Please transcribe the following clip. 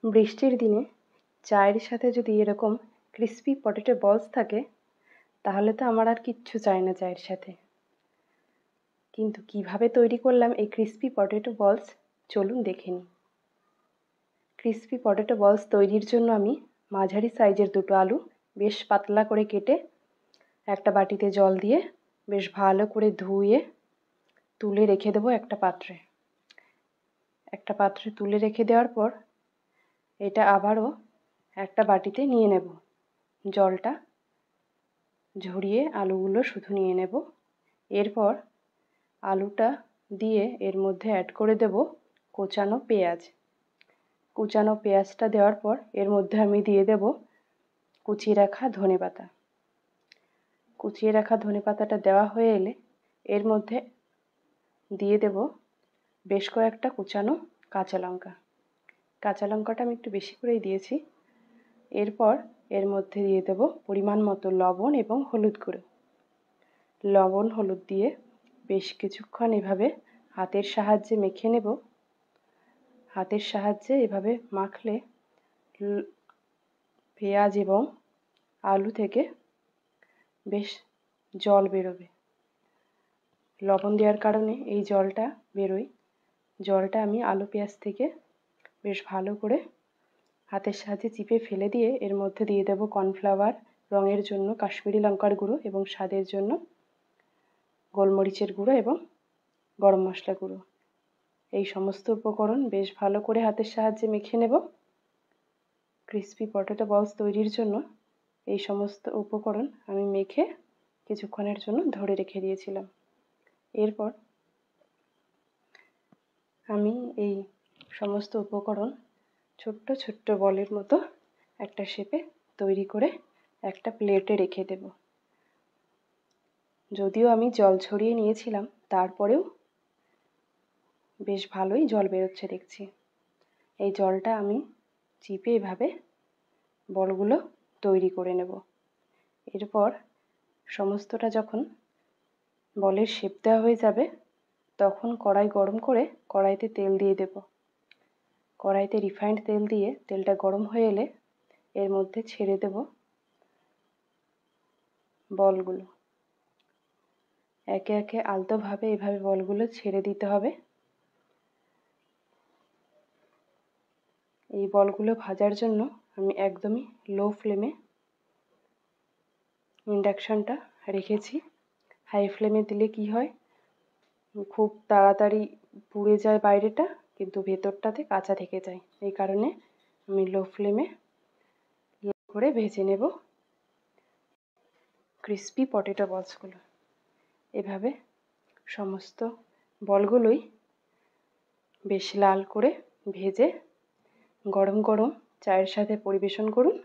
বৃষ্টির দিনে চায়ের সাথে যদি এরকম ক্রিস্পি পটেটো বলস থাকে তাহলে তো আমার আর কিচ্ছু চাই না চায়ের সাথে। কিন্তু কিভাবে তৈরি করলাম এই ক্রিস্পি পটেটো বলস, চলুন দেখে নিই। ক্রিস্পি পটেটো বলস তৈরির জন্য আমি মাঝারি সাইজের দুটো আলু বেশ পাতলা করে কেটে একটা বাটিতে জল দিয়ে বেশ ভালো করে ধুয়ে তুলে রেখে দেবো একটা পাত্রে তুলে রেখে দেওয়ার পর এটা আবারও একটা বাটিতে নিয়ে নেব। জলটা ঝরিয়ে আলুগুলো শুধু নিয়ে নেব। এরপর আলুটা দিয়ে এর মধ্যে অ্যাড করে দেব কোচানো পেঁয়াজটা দেওয়ার পর এর মধ্যে আমি দিয়ে দেব কুচিয়ে রাখা ধনেপাতাটা দেওয়া হয়ে এলে এর মধ্যে দিয়ে দেব বেশ কয়েকটা কুচানো কাঁচা লঙ্কাটা আমি একটু বেশি করেই দিয়েছি। এরপর এর মধ্যে দিয়ে দেব পরিমাণ মতো লবণ এবং হলুদ গুঁড়ো। লবণ হলুদ দিয়ে বেশ কিছুক্ষণ এভাবে হাতের সাহায্যে মেখে নেব। হাতের সাহায্যে এভাবে মাখলে পেঁয়াজ এবং আলু থেকে বেশ জল বেরোবে। লবণ দেওয়ার কারণে এই জলটা বেরোয়। জলটা আমি আলু পেঁয়াজ থেকে বেশ ভালো করে হাতের সাহায্যে চিপে ফেলে দিয়ে এর মধ্যে দিয়ে দেব কর্নফ্লাওয়ার, রঙের জন্য কাশ্মীরি লঙ্কার গুঁড়ো এবং স্বাদের জন্য গোলমরিচের গুঁড়ো এবং গরম মশলা গুঁড়ো। এই সমস্ত উপকরণ বেশ ভালো করে হাতের সাহায্যে মেখে নেব। ক্রিস্পি পটেটো বলস তৈরির জন্য এই সমস্ত উপকরণ আমি মেখে কিছুক্ষণের জন্য ধরে রেখে দিয়েছিলাম। এরপর আমি এই সমস্ত উপকরণ ছোট্ট ছোট্ট বলের মতো একটা শেপে তৈরি করে একটা প্লেটে রেখে দেব। যদিও আমি জল ছড়িয়ে নিয়েছিলাম, তারপরেও বেশ ভালোই জল বেরোচ্ছে দেখছি। এই জলটা আমি চিপে এভাবে বলগুলো তৈরি করে নেব। এরপর সমস্তটা যখন বলের শেপ দেওয়া হয়ে যাবে তখন কড়াই গরম করে কড়াইতে তেল দিয়ে দেব। কড়াইতে রিফাইন্ড তেল দিয়ে তেলটা গরম হয়ে এলে এর মধ্যে ছেড়ে দেব বলগুলো। একে একে আলতোভাবে এভাবে বলগুলো ছেড়ে দিতে হবে। এই বলগুলো ভাজার জন্য আমি একদমই লো ফ্লেমে ইন্ডাকশানটা রেখেছি। হাই ফ্লেমে দিলে কি হয়, খুব তাড়াতাড়ি পুড়ে যায় বাইরেটা, কিন্তু ভেতরটাতে কাঁচা থেকে যায়। এই কারণে আমি লো ফ্লেমে করে ভেজে নেব ক্রিস্পি পটেটো বলসগুলো। এভাবে সমস্ত বলগুলোই বেশ লাল করে ভেজে গরম গরম চায়ের সাথে পরিবেশন করুন।